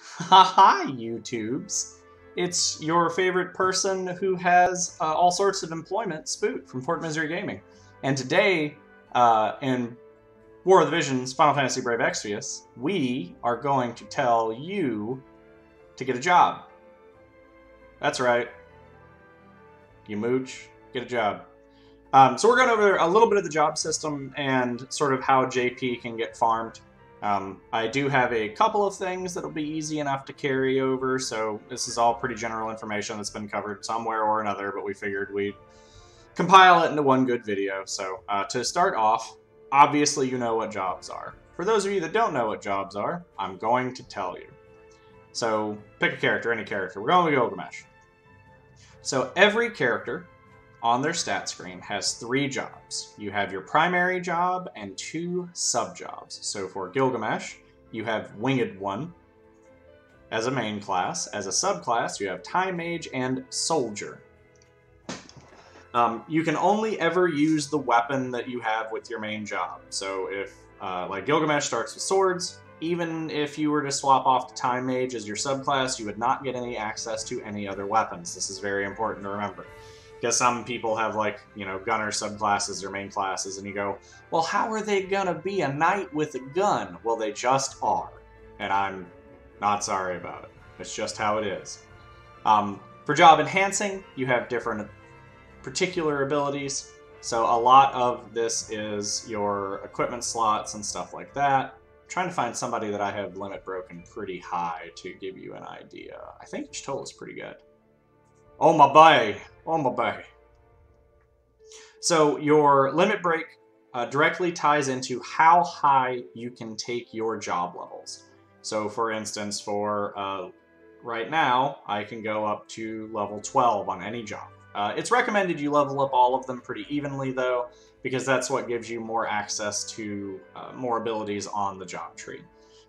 Hi, YouTubes. It's your favorite person who has all sorts of employment, Spoot from Fort Misery Gaming. And today, in War of the Visions, Final Fantasy Brave Exvius, we are going to tell you to get a job. That's right. You mooch, get a job. So we're going over a little bit of the job system and sort of how JP can get farmed. I do have a couple of things that'll be easy enough to carry over, so this is all pretty general information that's been covered somewhere or another, but we figured we'd compile it into one good video. So to start off, obviously you know what jobs are. For those of you that don't know what jobs are, I'm going to tell you. So pick a character, any character. We're going with Gilgamesh. So every character on their stat screen has 3 jobs. You have your primary job and 2 sub-jobs. So for Gilgamesh, you have Winged One as a main class. As a subclass, you have Time Mage and Soldier. You can only ever use the weapon that you have with your main job. So if, like Gilgamesh starts with swords, even if you were to swap off to Time Mage as your subclass, you would not get any access to any other weapons. This is very important to remember. Because some people have, like, you know, gunner subclasses or main classes, and you go, well, how are they gonna be a knight with a gun? Well, they just are. And I'm not sorry about it. It's just how it is. For job enhancing, you have different particular abilities. So a lot of this is your equipment slots and stuff like that. I'm trying to find somebody that I have limit broken pretty high to give you an idea. I think Ch'Toll is pretty good. Oh my boy! Oh my boy! So your limit break directly ties into how high you can take your job levels. So for instance, for right now, I can go up to level 12 on any job. It's recommended you level up all of them pretty evenly though, because that's what gives you more access to more abilities on the job tree.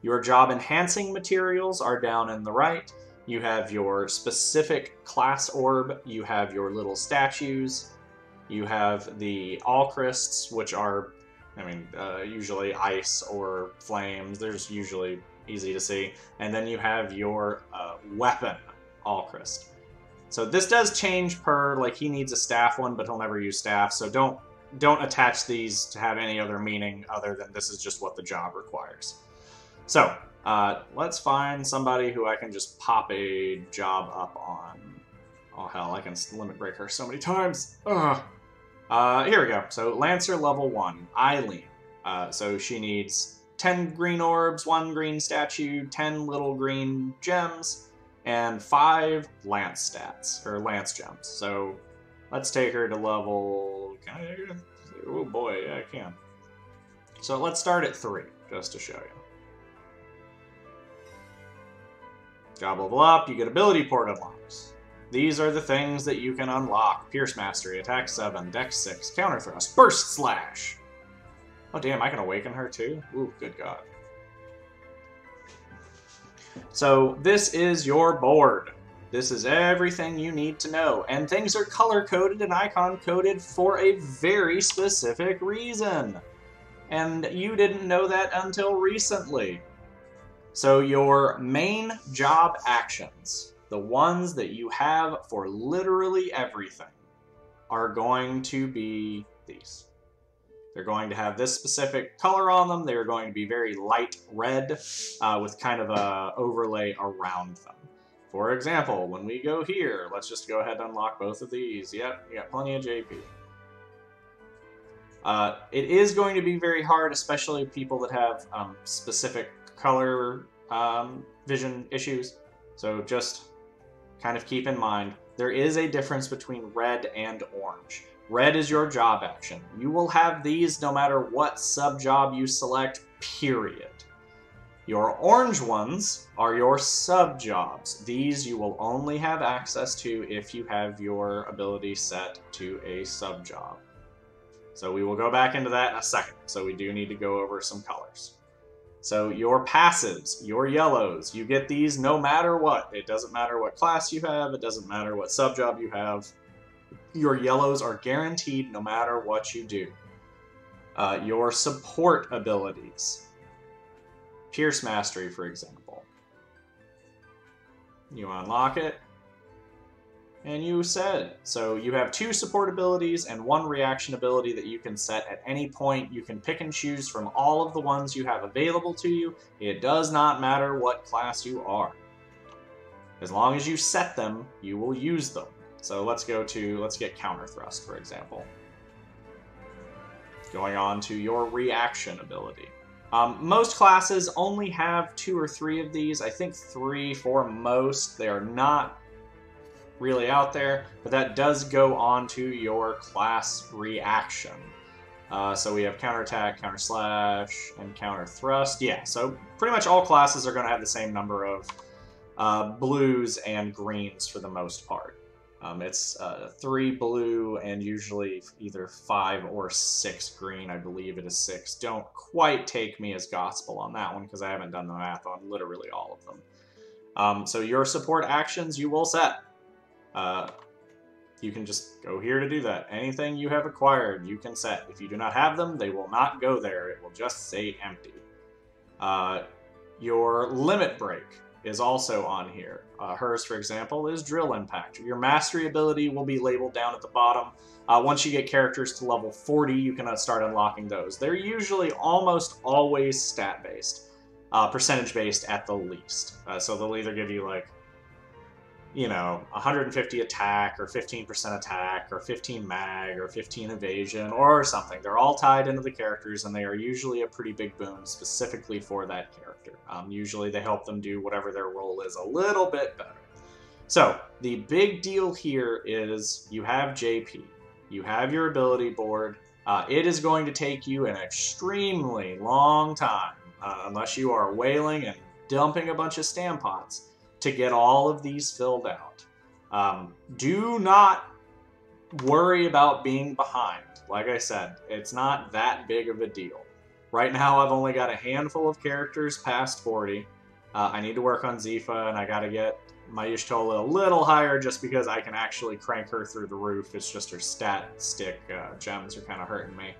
Your job enhancing materials are down in the right. You have your specific class orb, you have your little statues, you have the all-crysts, which are, usually ice or flames. There's usually easy to see. And then you have your weapon all-cryst. So this does change per, like, he needs a staff one, but he'll never use staff, so don't attach these to have any other meaning other than this is just what the job requires. So, let's find somebody who I can just pop a job up on. Oh hell, I can limit break her so many times. Ugh. Here we go. So Lancer level 1, Eileen. So she needs 10 green orbs, 1 green statue, 10 little green gems, and 5 lance stats, or lance gems. So let's take her to level... Can I? Oh boy, yeah, I can. So let's start at 3, just to show you. Job level up, you get ability port unlocks. These are the things that you can unlock. Pierce Mastery, Attack 7, Dex 6, Counter Thrust, Burst Slash! Oh damn, I can awaken her too? Ooh, good god. So this is your board. This is everything you need to know. And things are color-coded and icon-coded for a very specific reason. And you didn't know that until recently. So your main job actions, the ones that you have for literally everything, are going to be these. They're going to have this specific color on them. They're going to be very light red with kind of a overlay around them. For example, when we go here, let's just go ahead and unlock both of these. Yep, we got plenty of JP. It is going to be very hard, especially people that have specific color vision issues. So just kind of keep in mind, there is a difference between red and orange. Red is your job action. You will have these no matter what sub-job you select, period. Your orange ones are your sub-jobs. These you will only have access to if you have your ability set to a sub-job. So we will go back into that in a second. So we do need to go over some colors. So your passives, your yellows, you get these no matter what. It doesn't matter what class you have. It doesn't matter what sub-job you have. Your yellows are guaranteed no matter what you do. Your support abilities. Pierce Mastery, for example. You unlock it, and you set it. So you have 2 support abilities and 1 reaction ability that you can set at any point. You can pick and choose from all of the ones you have available to you. It does not matter what class you are. As long as you set them, you will use them. So let's get counter thrust, for example. Going on to your reaction ability. Most classes only have 2 or 3 of these. I think 3 for most. They are not really out there, but that does go on to your class reaction. So we have counterattack, counter slash, and counter thrust. Yeah, so pretty much all classes are going to have the same number of blues and greens for the most part. It's 3 blue and usually either 5 or 6 green. I believe it is 6. Don't quite take me as gospel on that one because I haven't done the math on literally all of them. So your support actions you will set. You can just go here to do that. Anything you have acquired, you can set. If you do not have them, they will not go there. It will just say empty. Your limit break is also on here. Hers, for example, is drill impact. Your mastery ability will be labeled down at the bottom. Once you get characters to level 40, you can start unlocking those. They're usually almost always stat-based, percentage-based at the least. So they'll either give you, like, you know, 150 attack, or 15% attack, or 15 mag, or 15 evasion, or something. They're all tied into the characters, and they are usually a pretty big boon specifically for that character. Usually they help them do whatever their role is a little bit better. So, the big deal here is you have JP. You have your ability board. It is going to take you an extremely long time, unless you are whaling and dumping a bunch of stampots, to get all of these filled out. Do not worry about being behind. Like I said, it's not that big of a deal. Right now, I've only got a handful of characters past 40. I need to work on Zifa, and I gotta get my Y'shtola a little higher just because I can actually crank her through the roof. It's just her stat stick gems are kind of hurting me.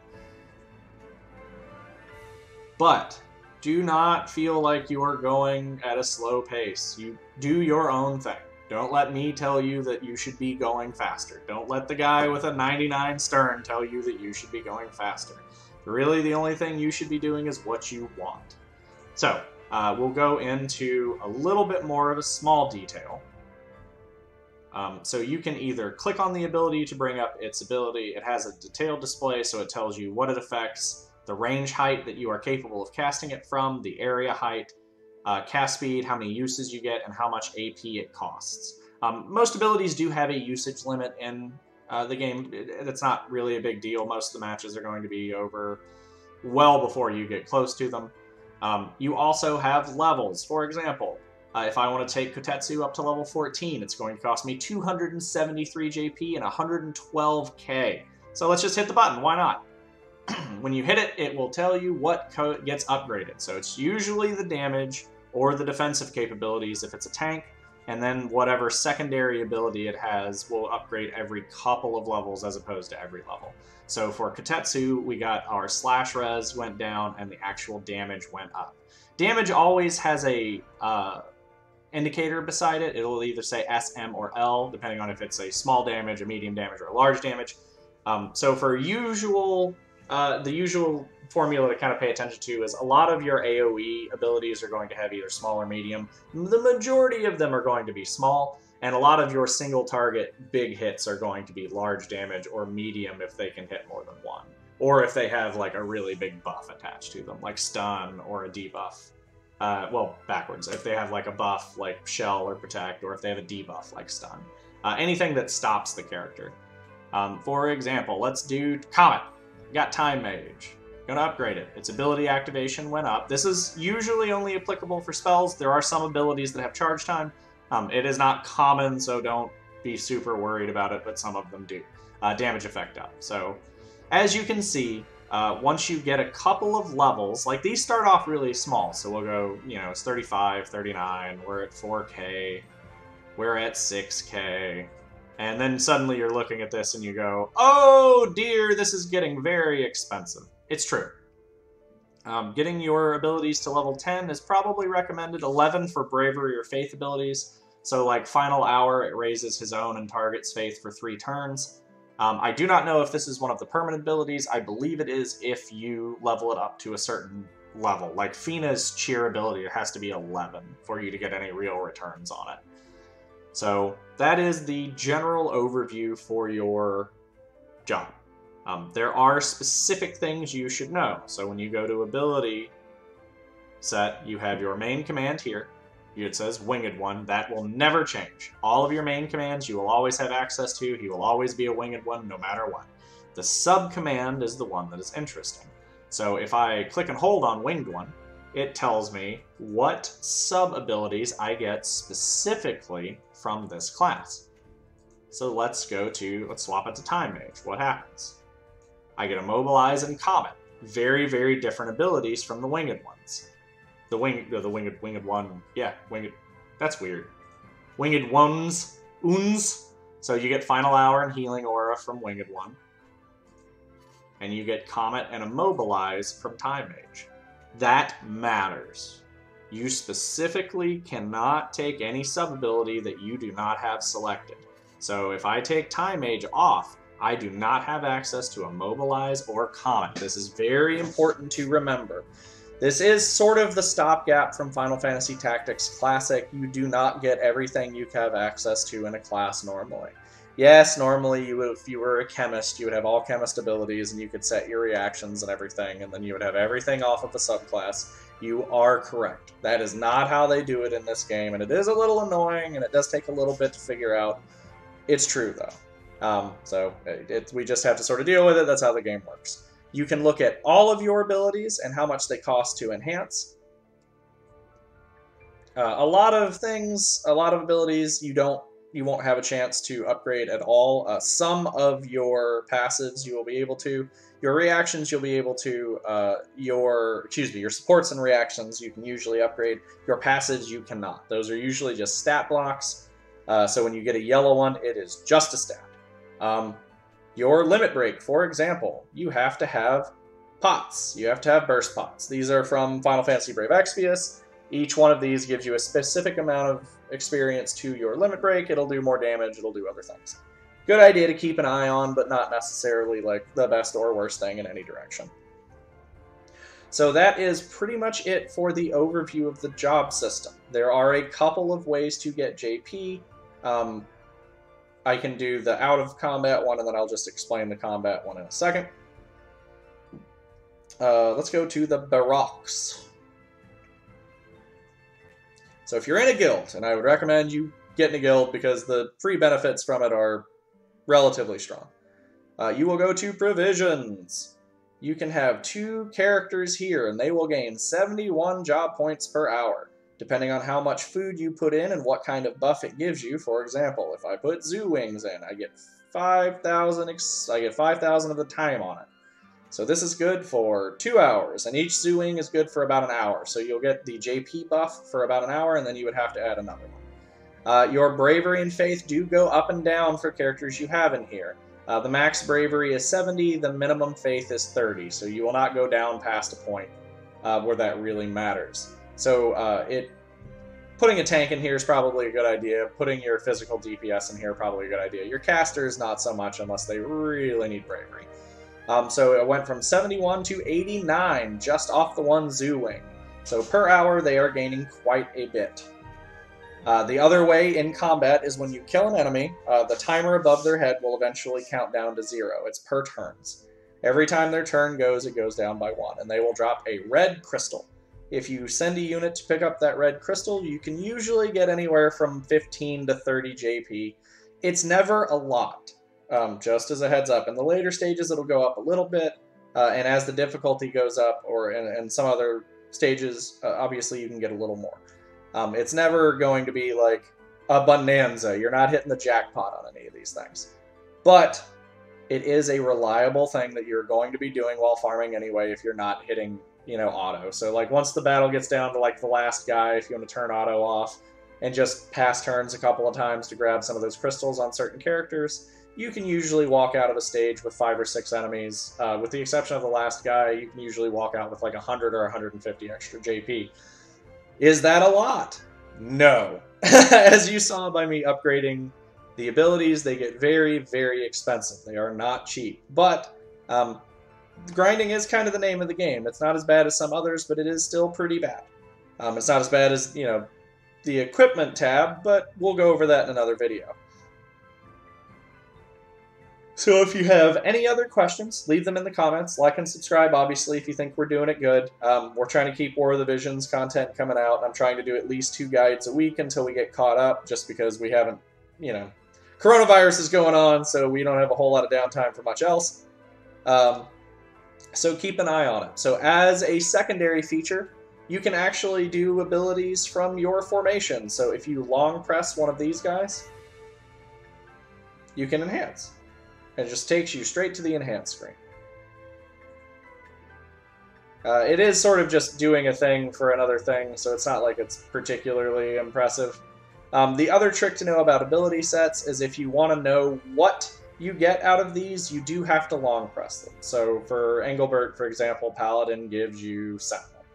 But do not feel like you are going at a slow pace. You do your own thing. Don't let me tell you that you should be going faster. Don't let the guy with a 99 stern tell you that you should be going faster. Really, the only thing you should be doing is what you want. So, we'll go into a little bit more of a small detail. So you can either click on the ability to bring up its ability. It has a detailed display, so it tells you what it affects, the range height that you are capable of casting it from, the area height, cast speed, how many uses you get, and how much AP it costs. Most abilities do have a usage limit in the game. It's not really a big deal. Most of the matches are going to be over well before you get close to them. You also have levels. For example, if I want to take Kotetsu up to level 14, it's going to cost me 273 JP and 112k. So let's just hit the button. Why not? When you hit it, it will tell you what gets upgraded. So it's usually the damage or the defensive capabilities if it's a tank, and then whatever secondary ability it has will upgrade every couple of levels as opposed to every level. So for Kotetsu, we got our slash res went down and the actual damage went up. Damage always has a indicator beside it. It'll either say S, M, or L, depending on if it's a small damage, a medium damage, or a large damage. So for the usual formula to kind of pay attention to is a lot of your AoE abilities are going to have either small or medium. The majority of them are going to be small, and a lot of your single target big hits are going to be large damage or medium if they can hit more than one. Or if they have like a really big buff attached to them, like stun or a debuff. Well, backwards. If they have like a buff like shell or protect, or if they have a debuff like stun. Anything that stops the character. For example, let's do Comet. Got Time Mage. Gonna upgrade it. Its ability activation went up. This is usually only applicable for spells. There are some abilities that have charge time. It is not common, so don't be super worried about it, but some of them do. Damage effect up. So, as you can see, once you get a couple of levels, like these start off really small, so we'll go, you know, it's 35, 39, we're at 4k, we're at 6k, and then suddenly you're looking at this and you go, oh dear, this is getting very expensive. It's true. Getting your abilities to level 10 is probably recommended. 11 for bravery or faith abilities. So like Final Hour, it raises his own and target's faith for 3 turns. I do not know if this is one of the permanent abilities. I believe it is if you level it up to a certain level. Like Fina's cheer ability, it has to be 11 for you to get any real returns on it. So that is the general overview for your job. There are specific things you should know. So when you go to ability set, you have your main command here. It says Winged One. That will never change. All of your main commands you will always have access to. He will always be a Winged One no matter what. The sub-command is the one that is interesting. So if I click and hold on Winged One, it tells me what sub-abilities I get specifically from this class. So let's swap it to Time Mage. What happens? I get Immobilize and Comet. Very, very different abilities from the Winged Ones. The winged one, yeah, winged, that's weird. Winged ones, uns. So you get Final Hour and Healing Aura from Winged One. And you get Comet and Immobilize from Time Mage. That matters. You specifically cannot take any sub-ability that you do not have selected. So if I take Time Mage off, I do not have access to Immobilize or Comet. This is very important to remember. This is sort of the stopgap from Final Fantasy Tactics Classic. You do not get everything you have access to in a class normally. Yes, normally if you were a chemist, you would have all chemist abilities and you could set your reactions and everything, and then you would have everything off of the subclass. You are correct. That is not how they do it in this game, and it is a little annoying, and it does take a little bit to figure out. It's true, though. We just have to sort of deal with it. That's how the game works. You can look at all of your abilities and how much they cost to enhance. A lot of abilities you won't have a chance to upgrade at all. Some of your passives you will be able to. Your reactions you'll be able to. Your supports and reactions you can usually upgrade. Your passives you cannot. Those are usually just stat blocks. So when you get a yellow one, it is just a stat. Your limit break, for example, you have to have pots. You have to have burst pots. These are from Final Fantasy Brave Exvius. Each one of these gives you a specific amount of experience to your limit break. It'll do more damage. It'll do other things. Good idea to keep an eye on, but not necessarily like the best or worst thing in any direction. So that is pretty much it for the overview of the job system. There are a couple of ways to get JP. I can do the out-of-combat one, and then I'll just explain the combat one in a second. Let's go to the Barracks. So if you're in a guild, and I would recommend you get in a guild because the free benefits from it are relatively strong, you will go to Provisions. You can have 2 characters here, and they will gain 71 job points per hour. Depending on how much food you put in and what kind of buff it gives you. For example, if I put zoo wings in, I get 5,000 of the time on it. So this is good for 2 hours, and each zoo wing is good for about an hour. So you'll get the JP buff for about an hour, and then you would have to add another one. Your bravery and faith do go up and down for characters you have in here. The max bravery is 70, the minimum faith is 30, so you will not go down past a point where that really matters. So putting a tank in here is probably a good idea. Putting your physical DPS in here is probably a good idea. Your casters, not so much unless they really need bravery. So it went from 71 to 89 just off the one zoo wing. So per hour, they are gaining quite a bit. The other way in combat is when you kill an enemy, the timer above their head will eventually count down to 0. It's per turns. Every time their turn goes, it goes down by 1, and they will drop a red crystal. If you send a unit to pick up that red crystal, you can usually get anywhere from 15 to 30 JP. It's never a lot, just as a heads up. In the later stages, it'll go up a little bit, and as the difficulty goes up, or in some other stages, obviously you can get a little more. It's never going to be like a bonanza. You're not hitting the jackpot on any of these things. But it is a reliable thing that you're going to be doing while farming anyway if you're not hitting, auto. So like once the battle gets down to like the last guy, if you want to turn auto off and just pass turns a couple of times to grab some of those crystals on certain characters, you can usually walk out of a stage with 5 or 6 enemies. With the exception of the last guy, you can usually walk out with like 100 or 150 extra JP. Is that a lot? No. as you saw by me upgrading the abilities, they get very, very expensive. They are not cheap. But grinding is kind of the name of the game. It's not as bad as some others, but it is still pretty bad. It's not as bad as, you know, the equipment tab, but we'll go over that in another video. So if you have any other questions, leave them in the comments. Like and subscribe, obviously, if you think we're doing it good. We're trying to keep War of the Visions content coming out. I'm trying to do at least 2 guides a week until we get caught up, just because we haven't, you know, coronavirus is going on, so we don't have a whole lot of downtime for much else. So keep an eye on it. So as a secondary feature, you can actually do abilities from your formation. So if you long press one of these guys, you can enhance. It just takes you straight to the enhance screen. It is sort of just doing a thing for another thing, so it's not like it's particularly impressive. The other trick to know about ability sets is if you want to know what you get out of these, you do have to long press them. So for Engelbert, for example, Paladin gives you Sentinel.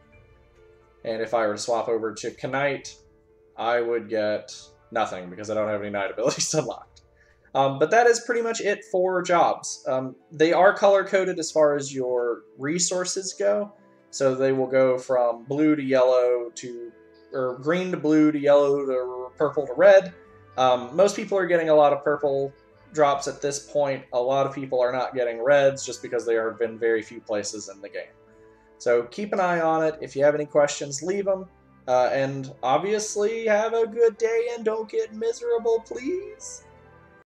And if I were to swap over to Knight, I would get nothing because I don't have any Knight abilities unlocked. But that is pretty much it for jobs. They are color-coded as far as your resources go. So they will go from blue to yellow to, or green to blue to yellow to purple to red. Most people are getting a lot of purple drops at this point. A lot of people are not getting reds just because there have been very few places in the game. So keep an eye on it. If you have any questions, leave them. And obviously, have a good day and don't get miserable, please.